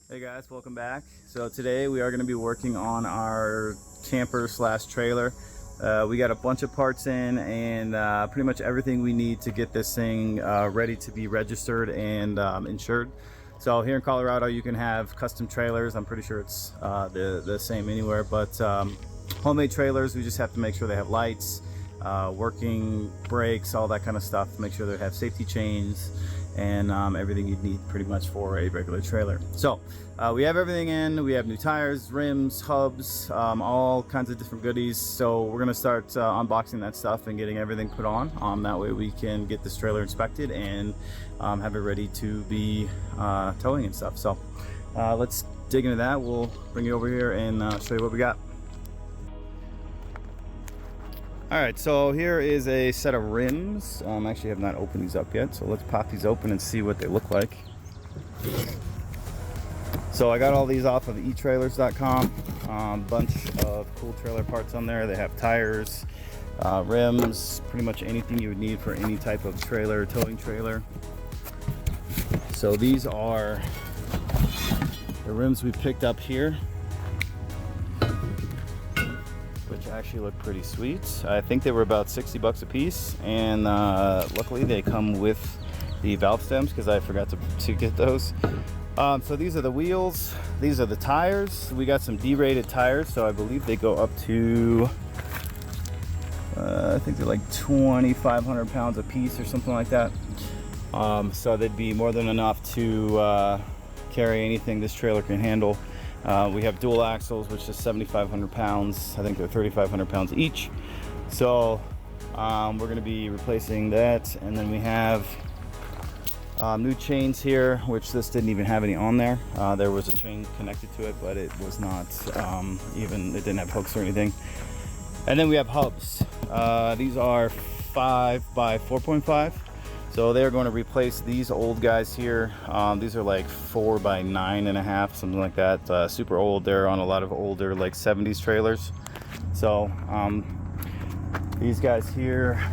Hey guys, welcome back. So today we are going to be working on our camper slash trailer. We got a bunch of parts in and pretty much everything we need to get this thing ready to be registered and insured. So here in Colorado you can have custom trailers. I'm pretty sure it's the same anywhere, but homemade trailers, we just have to make sure they have lights, working brakes, all that kind of stuff. Make sure they have safety chains and everything you'd need pretty much for a regular trailer. So we have everything in. We have new tires, rims, hubs, all kinds of different goodies. So we're gonna start unboxing that stuff and getting everything put on. That way we can get this trailer inspected and have it ready to be towing and stuff. So let's dig into that. We'll bring you over here and show you what we got. Alright, so here is a set of rims. Actually have not opened these up yet, so let's pop these open and see what they look like. So I got all these off of etrailers.com. Bunch of cool trailer parts on there. They have tires, rims, pretty much anything you would need for any type of trailer, towing trailer. So these are the rims we picked up here, which actually look pretty sweet. I think they were about 60 bucks a piece, and luckily they come with the valve stems because I forgot to get those. So these are the wheels, these are the tires. We got some D-rated tires, so I believe they go up to I think they're like 2,500 pounds a piece or something like that. So they'd be more than enough to carry anything this trailer can handle. We have dual axles, which is 7,500 pounds. I think they're 3,500 pounds each. So we're going to be replacing that. And then we have new chains here, which this didn't even have any on there. There was a chain connected to it, but it was not it didn't have hooks or anything. And then we have hubs. These are 5 by 4.5. So they're going to replace these old guys here. These are like 4 by 9.5, something like that. Super old. They're on a lot of older like 70's trailers. So these guys here,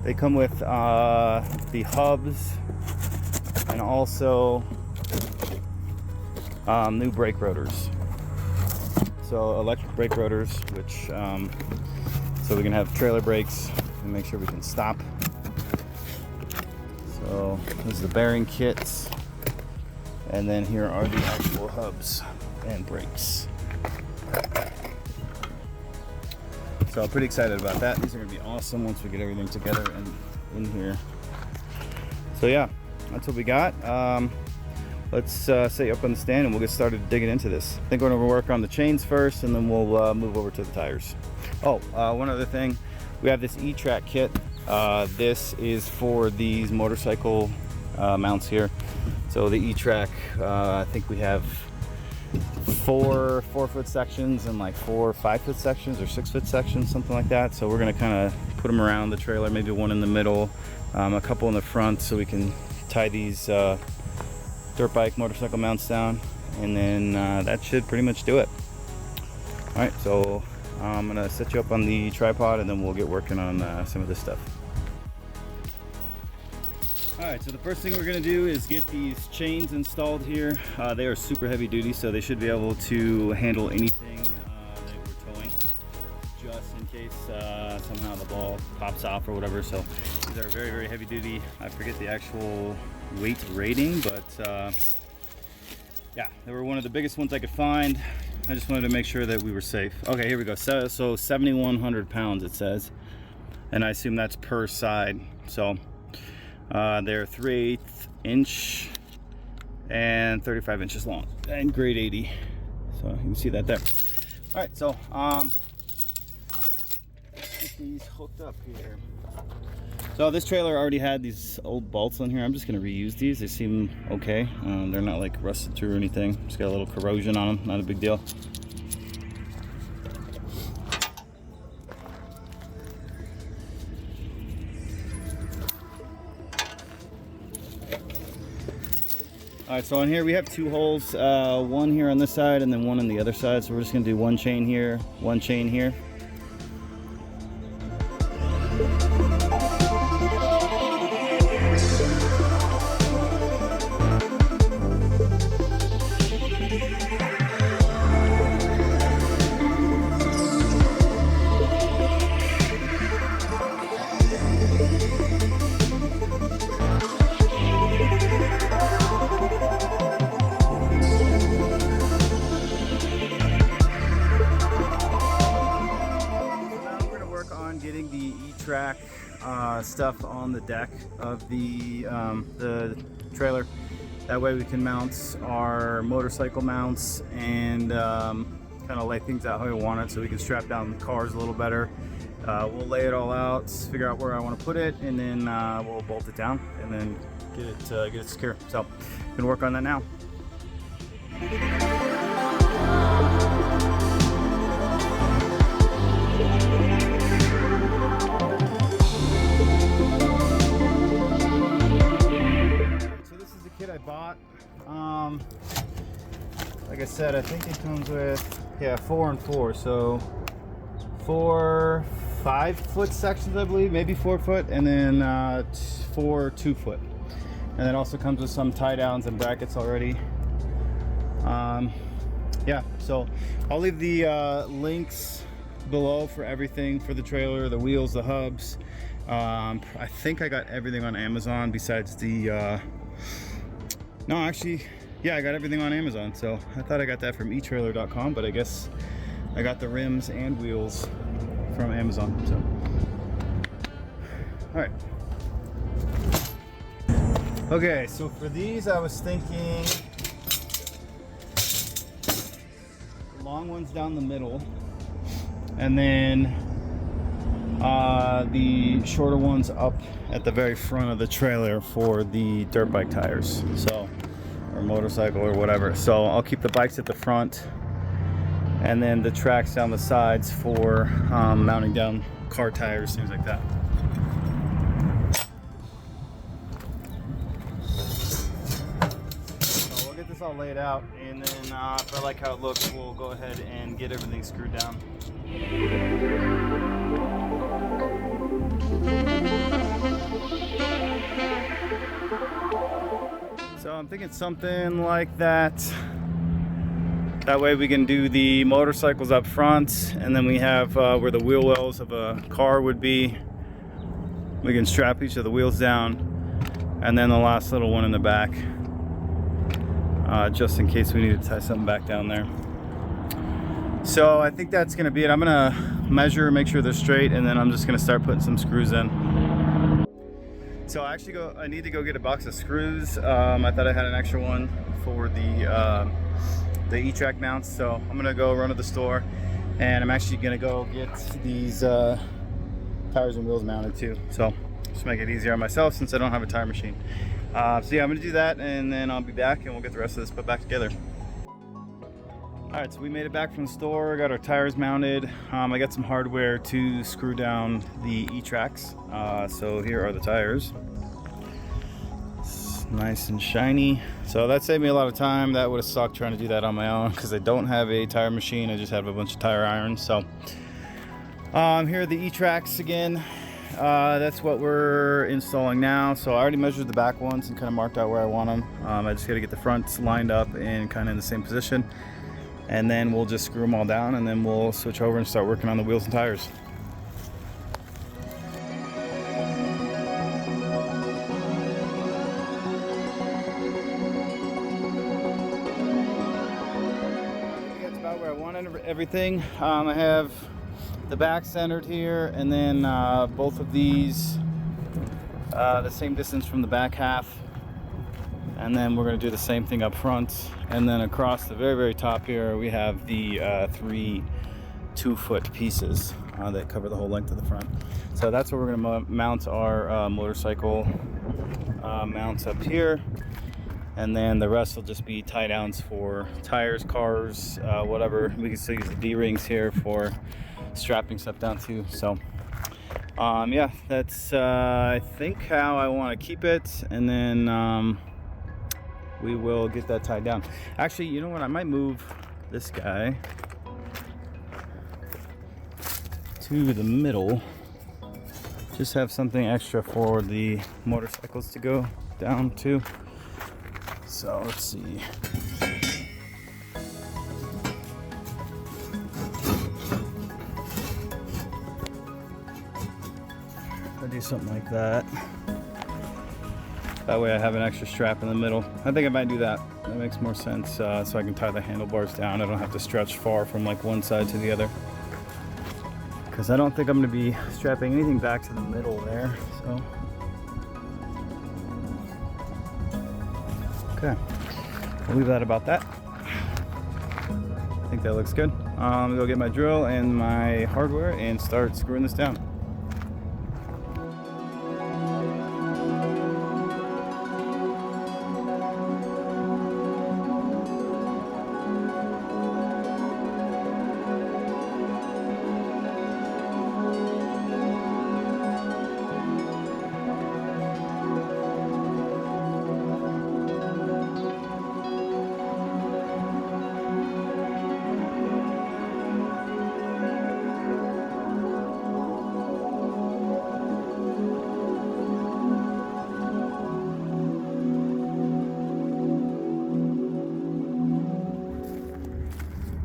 they come with the hubs and also new brake rotors. So electric brake rotors, which so we can have trailer brakes and make sure we can stop. So this is the bearing kits, and then here are the actual hubs and brakes. So I'm pretty excited about that. These are going to be awesome once we get everything together and in here. So yeah, that's what we got. Let's set you up on the stand and we'll get started digging into this. I think we're going to work on the chains first, and then we'll move over to the tires. Oh, one other thing. We have this E-Track kit. This is for these motorcycle mounts here. So the E-Track, I think we have 4 4-foot sections and like 4 5-foot sections or 6-foot sections, something like that. So we're gonna kind of put them around the trailer, maybe one in the middle, a couple in the front, so we can tie these dirt bike motorcycle mounts down, and then that should pretty much do it. All right, so I'm gonna set you up on the tripod and then we'll get working on some of this stuff. Alright, so the first thing we're gonna do is get these chains installed here. They are super heavy duty, so they should be able to handle anything that we're towing, just in case somehow the ball pops off or whatever. So these are very, very heavy duty. I forget the actual weight rating, but yeah, they were one of the biggest ones I could find. I just wanted to make sure that we were safe. Okay, here we go. So 7,100 pounds it says, and I assume that's per side. So they're 3/8 inch and 35 inches long and grade 80. So you can see that there. All right, so let's get these hooked up here. So this trailer already had these old bolts on here. I'm just gonna reuse these. They seem okay. They're not like rusted through or anything. Just got a little corrosion on them, not a big deal. All right, so on here we have 2 holes, one here on this side and then one on the other side. So we're just gonna do one chain here, one chain here. E-track stuff on the deck of the trailer. That way we can mount our motorcycle mounts and kind of lay things out how we want it, so we can strap down the cars a little better. We'll lay it all out, figure out where I want to put it, and then we'll bolt it down and then get it secure. So we can work on that now. So this is the kit I bought. Like I said, I think it comes with 4 and 4, so 4 5-foot sections, I believe, maybe 4 foot, and then 4 2-foot, and then also comes with some tie downs and brackets already. Yeah, so I'll leave the links below for everything for the trailer, the wheels, the hubs. I think I got everything on Amazon besides the no, actually, yeah, I got everything on Amazon. So I thought I got that from eTrailer.com, but I guess I got the rims and wheels from Amazon. So, all right. Okay, so for these, I was thinking the long ones down the middle, and then the shorter ones up at the very front of the trailer for the dirt bike tires, so, or motorcycle or whatever. So I'll keep the bikes at the front, and then the tracks down the sides for mounting down car tires, things like that. So we'll get this all laid out, and then if I like how it looks, we'll go ahead and get everything screwed down. So I'm thinking something like that. That way we can do the motorcycles up front, and then we have where the wheel wells of a car would be. We can strap each of the wheels down, and then the last little one in the back, just in case we need to tie something back down there. So I think that's gonna be it. I'm gonna measure, make sure they're straight, and then I'm just gonna start putting some screws in. So I need to go get a box of screws. I thought I had an extra one for the E-track mounts, so I'm gonna go run to the store, and I'm actually gonna go get these tires and wheels mounted too. So just make it easier on myself since I don't have a tire machine. So yeah, I'm gonna do that, and then I'll be back and we'll get the rest of this put back together. All right, so we made it back from the store, got our tires mounted. I got some hardware to screw down the E-tracks. So here are the tires. It's nice and shiny. So that saved me a lot of time. That would have sucked trying to do that on my own because I don't have a tire machine. I just have a bunch of tire irons. So here are the E-tracks again. That's what we're installing now. So I already measured the back ones and kind of marked out where I want them. I just got to get the fronts lined up and kind of in the same position. And then we'll just screw them all down, and then we'll switch over and start working on the wheels and tires. That's about where I wanted everything. I have the back centered here, and then both of these the same distance from the back half. And then we're going to do the same thing up front, and then across the very, very top here we have the 3 2-foot pieces that cover the whole length of the front. So that's where we're going to mount our motorcycle mounts up here, and then the rest will just be tie downs for tires, cars, whatever. We can still use the D-rings here for strapping stuff down too. So yeah, that's I think how I want to keep it, and then we will get that tied down. Actually, you know what? I might move this guy to the middle. Just have something extra for the motorcycles to go down to. So let's see. I'll do something like that. That way I have an extra strap in the middle. I think I might do that. That makes more sense, so I can tie the handlebars down. I don't have to stretch far from like one side to the other. because I don't think I'm going to be strapping anything back to the middle there. So, okay, we'll leave that about that. I think that looks good. I'm gonna go get my drill and my hardware and start screwing this down.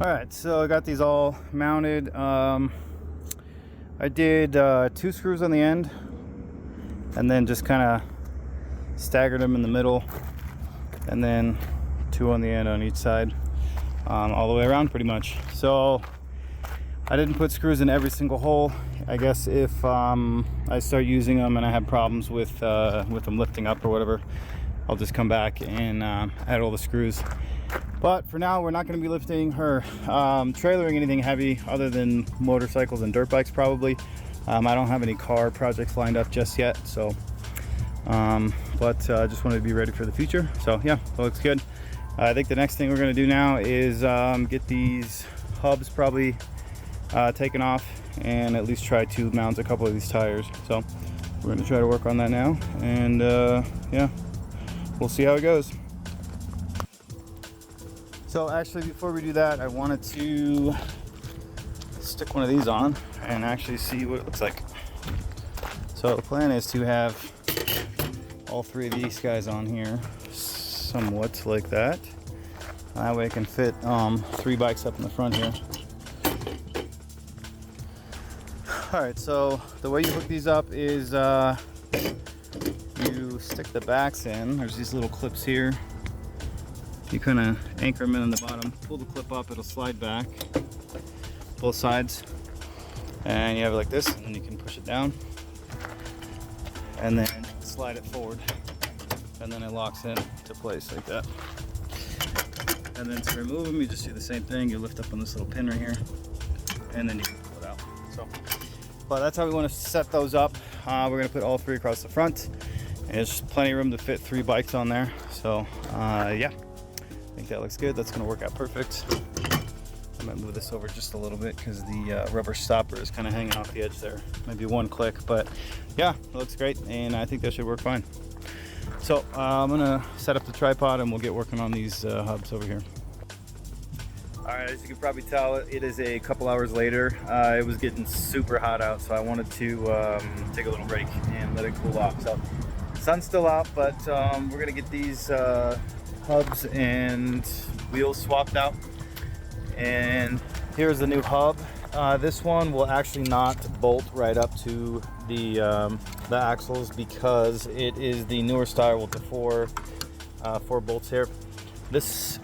Alright, so I got these all mounted. I did 2 screws on the end and then just kind of staggered them in the middle, and then 2 on the end on each side, all the way around pretty much. So I didn't put screws in every single hole. I guess if I start using them and I have problems with them lifting up or whatever, I'll just come back and add all the screws. But for now, we're not going to be lifting or trailering anything heavy other than motorcycles and dirt bikes probably. I don't have any car projects lined up just yet, so but just wanted to be ready for the future. So yeah, that looks good. I think the next thing we're going to do now is get these hubs probably taken off and at least try to mount a couple of these tires. So we're going to try to work on that now, and yeah, we'll see how it goes. So actually, before we do that, I wanted to stick one of these on and actually see what it looks like. So the plan is to have all 3 of these guys on here, somewhat like that. That way I can fit 3 bikes up in the front here. Alright, so the way you hook these up is you stick the backs in. There's these little clips here. You kind of anchor them in on the bottom, pull the clip up, it'll slide back both sides, and you have it like this, and then you can push it down and then slide it forward, and then it locks in to place like that. And then to remove them, you just do the same thing. You lift up on this little pin right here, and then you can pull it out. So, but that's how we want to set those up. We're going to put all 3 across the front, and there's plenty of room to fit 3 bikes on there. So yeah, I think that looks good. That's going to work out perfect. I might move this over just a little bit because the rubber stopper is kind of hanging off the edge there. Maybe 1 click, but yeah, it looks great, and I think that should work fine. So I'm going to set up the tripod and we'll get working on these hubs over here. Alright, as you can probably tell, it is a couple hours later. It was getting super hot out, so I wanted to take a little break and let it cool off. So sun's still out, but we're going to get these hubs and wheels swapped out, and here's the new hub. This one will actually not bolt right up to the axles because it is the newer style with the four bolts here. This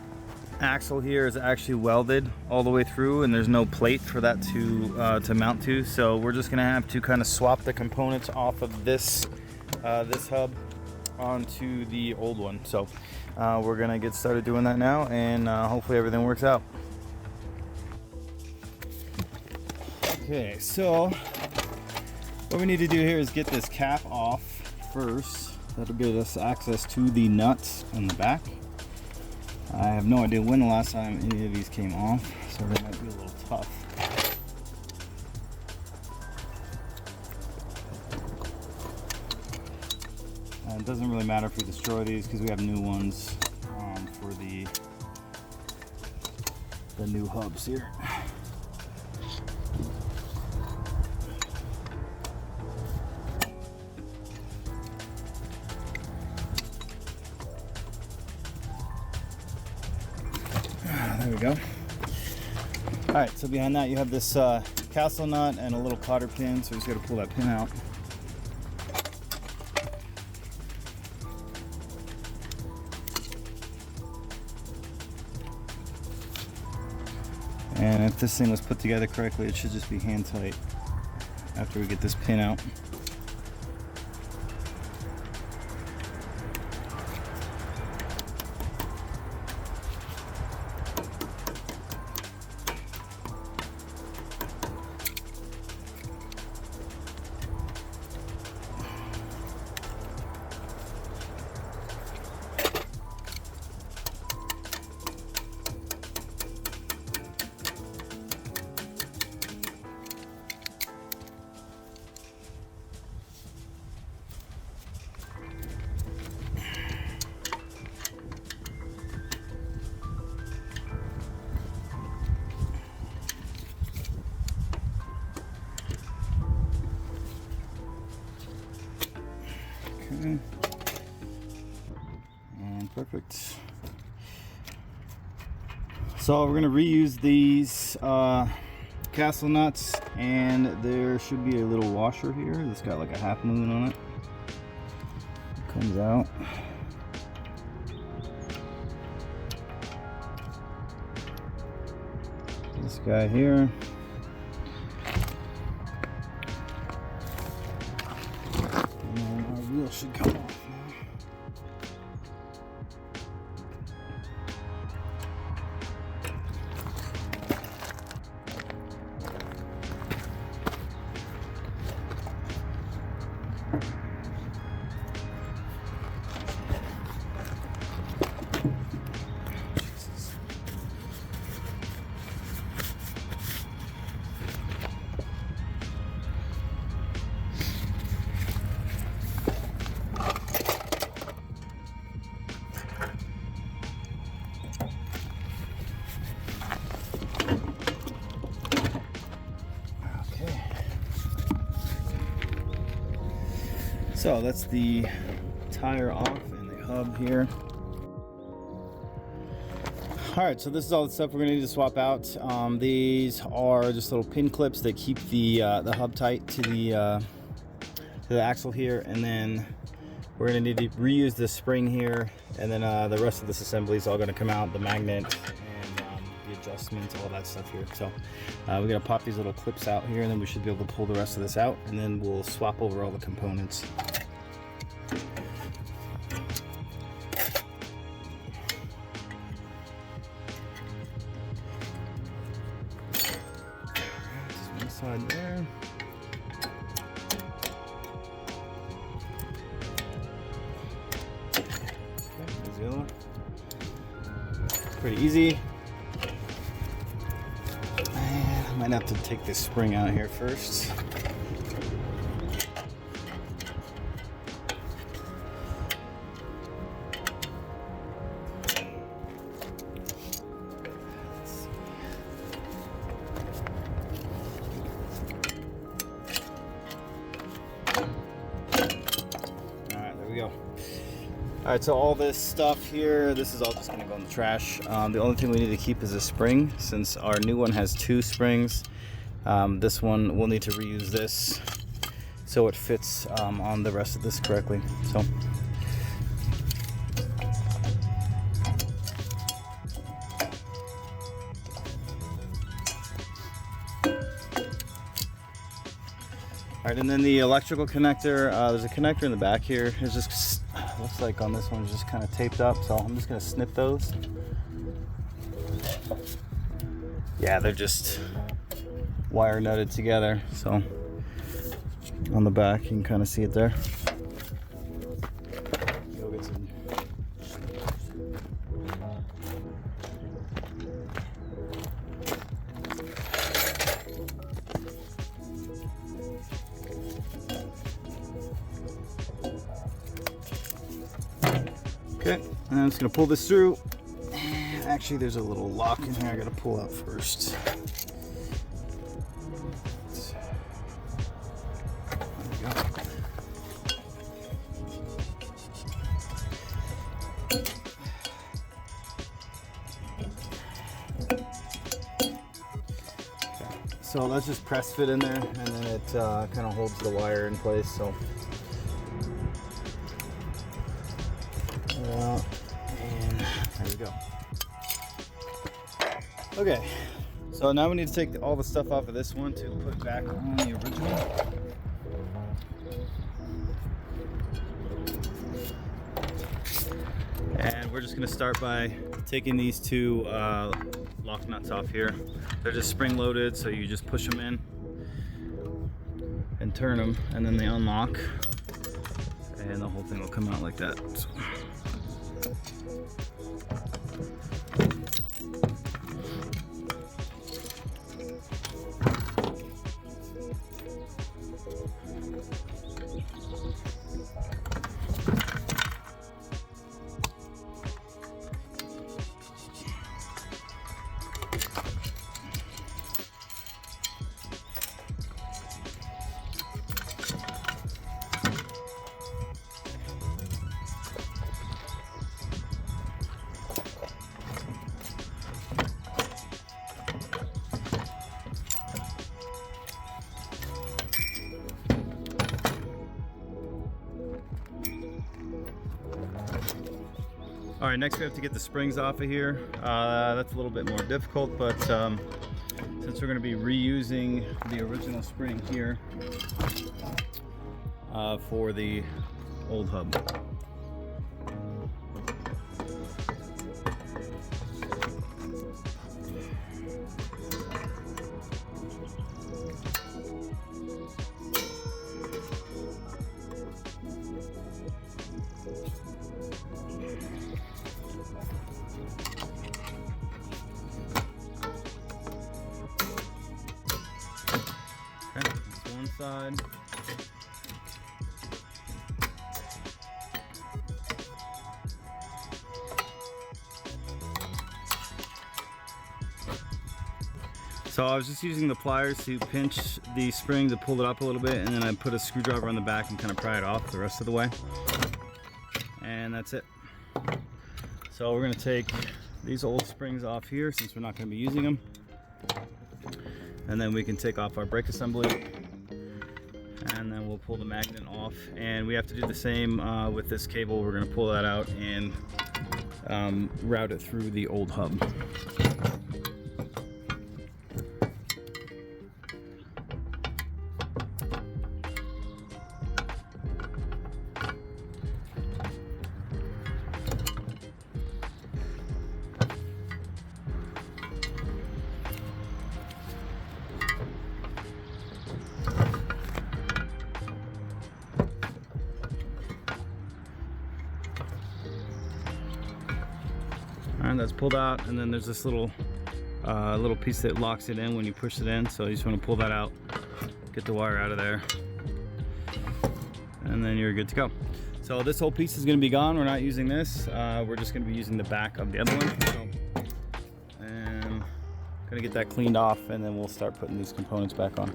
axle here is actually welded all the way through, and there's no plate for that to mount to, so we're just gonna have to kind of swap the components off of this hub onto the old one. So we're gonna get started doing that now, and hopefully everything works out. Okay, so what we need to do here is get this cap off first. That'll get us access to the nuts in the back. I have no idea when the last time any of these came off, so they might be a little tough. It doesn't really matter if we destroy these because we have new ones for the new hubs here. There we go. Alright, so behind that you have this castle nut and a little cotter pin, so we just got to pull that pin out. And if this thing was put together correctly, it should just be hand tight. after we get this pin out. Okay. And perfect. So we're gonna reuse these castle nuts, and there should be a little washer here that's got like a half moon on it. Comes out. This guy here. Wheel should come off now. So that's the tire off and the hub here. Alright, so this is all the stuff we're going to need to swap out. These are just little pin clips that keep the hub tight to the axle here, and then we're going to need to reuse this spring here, and then the rest of this assembly is all going to come out, the magnet and the adjustments, all that stuff here. So we're going to pop these little clips out here, and then we should be able to pull the rest of this out, and then we'll swap over all the components. Side there. Okay, there's the other one. Pretty easy. I might have to take this spring out here first. Alright, so all this stuff here, this is all just going to go in the trash. The only thing we need to keep is a spring, since our new one has 2 springs. This one, we'll need to reuse this so it fits on the rest of this correctly. So. Alright, and then the electrical connector, there's a connector in the back here. It's just, looks like on this one it's just kind of taped up, so I'm just going to snip those. Yeah, they're just wire nutted together, so on the back you can kind of see it there. Go get some. Okay, and I'm just gonna pull this through. Actually, there's a little lock in here I gotta pull out first. There we go. So that's just press fit in there, and then it kind of holds the wire in place. So. And there we go. Okay, So now we need to take all the stuff off of this one to put it back on the original. And we're just going to start by taking these two lock nuts off here. They're just spring loaded, so you just push them in and turn them, and then they unlock, and the whole thing will come out like that. So. All right, next we have to get the springs off of here. That's a little bit more difficult, but since we're going to be reusing the original spring here for the old hub. Okay, that's one side. So I was just using the pliers to pinch the spring to pull it up a little bit, and then I put a screwdriver on the back and kind of pry it off the rest of the way. And that's it. So we're going to take these old springs off here since we're not going to be using them. And then we can take off our brake assembly, and then we'll pull the magnet off. And we have to do the same with this cable. We're going to pull that out and route it through the old hub. And that's pulled out, and then there's this little piece that locks it in when you push it in. So you just want to pull that out, get the wire out of there, and then you're good to go. So this whole piece is going to be gone. We're not using this. We're just going to be using the back of the other one. So, and gonna get that cleaned off, and then we'll start putting these components back on.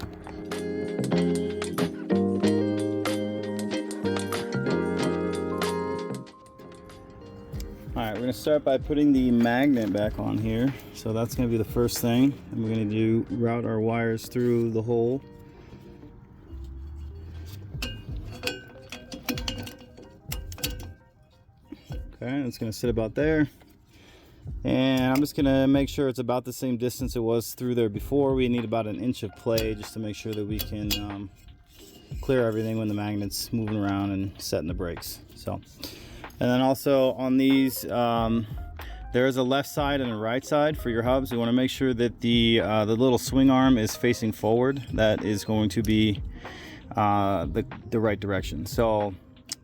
Alright, we're going to start by putting the magnet back on here. So that's going to be the first thing. And we're going to route our wires through the hole. Okay, it's going to sit about there. And I'm just going to make sure it's about the same distance it was through there before. We need about 1 inch of play just to make sure that we can clear everything when the magnet's moving around and setting the brakes. So. And then also on these, there is a left side and a right side for your hubs. You want to make sure that the little swing arm is facing forward. That is going to be the right direction. So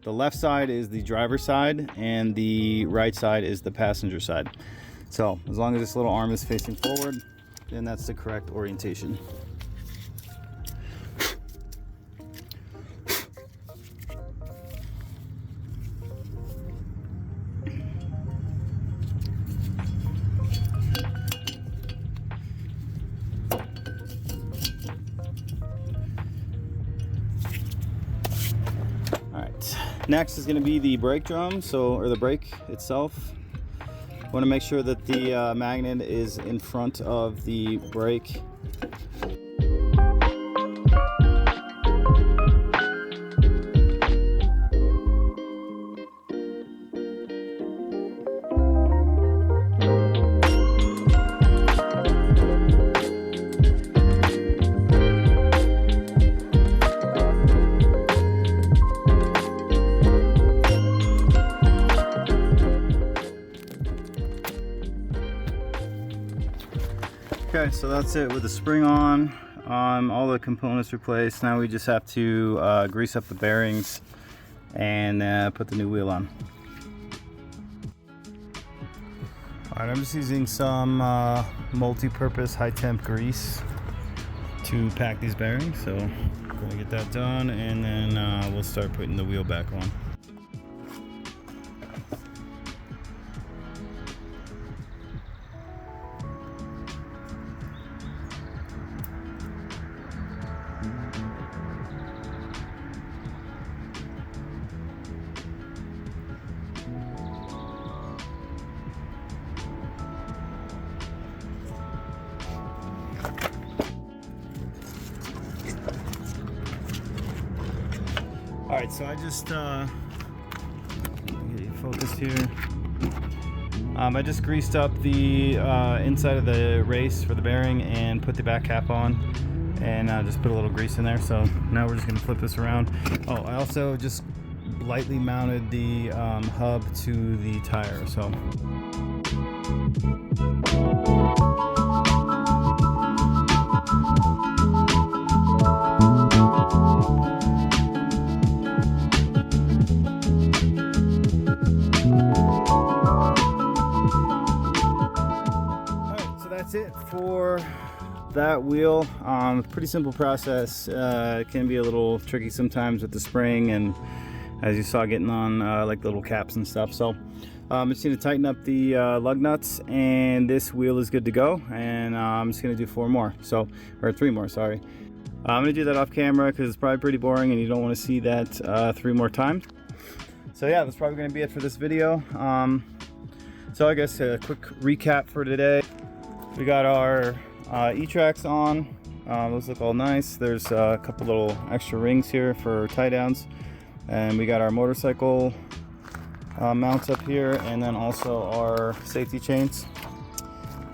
the left side is the driver's side, and the right side is the passenger side. So as long as this little arm is facing forward, then that's the correct orientation. Next is going to be the brake drum, or the brake itself. Want to make sure that the magnet is in front of the brake. Alright, so that's it with the spring on. All the components replaced. Now we just have to grease up the bearings and put the new wheel on. Alright, I'm just using some multi-purpose high-temp grease to pack these bearings. So I'm going to get that done, and then we'll start putting the wheel back on. Alright, so I just get you focused here. I just greased up the inside of the race for the bearing and put the back cap on, and just put a little grease in there. So now we're just going to flip this around. Oh, I also just lightly mounted the hub to the tire. So that's it for that wheel. Pretty simple process. It can be a little tricky sometimes with the spring, and as you saw, getting on like the little caps and stuff. So I'm just going to tighten up the lug nuts, and this wheel is good to go. And I'm just going to do 4 more, or 3 more, sorry. I'm going to do that off camera because it's probably pretty boring and you don't want to see that 3 more times. So yeah, that's probably going to be it for this video. So I guess a quick recap for today. We got our E-tracks on. Those look all nice. There's a couple little extra rings here for tie downs, and we got our motorcycle mounts up here, and then also our safety chains.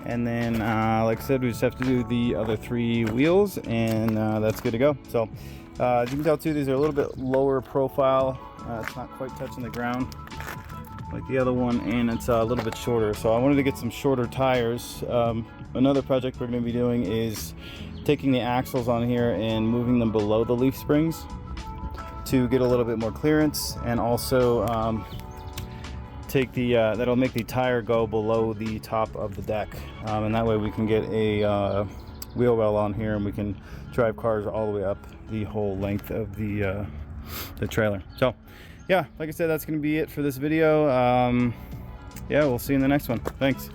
And then like I said, we just have to do the other 3 wheels, and that's good to go. So as you can tell too, these are a little bit lower profile. It's not quite touching the ground like the other one, and it's a little bit shorter. So I wanted to get some shorter tires. Another project we're going to be doing is taking the axles on here and moving them below the leaf springs to get a little bit more clearance, and also take the that'll make the tire go below the top of the deck, and that way we can get a wheel well on here, and we can drive cars all the way up the whole length of the trailer. So yeah, like I said, that's going to be it for this video. Yeah, we'll see you in the next one. Thanks.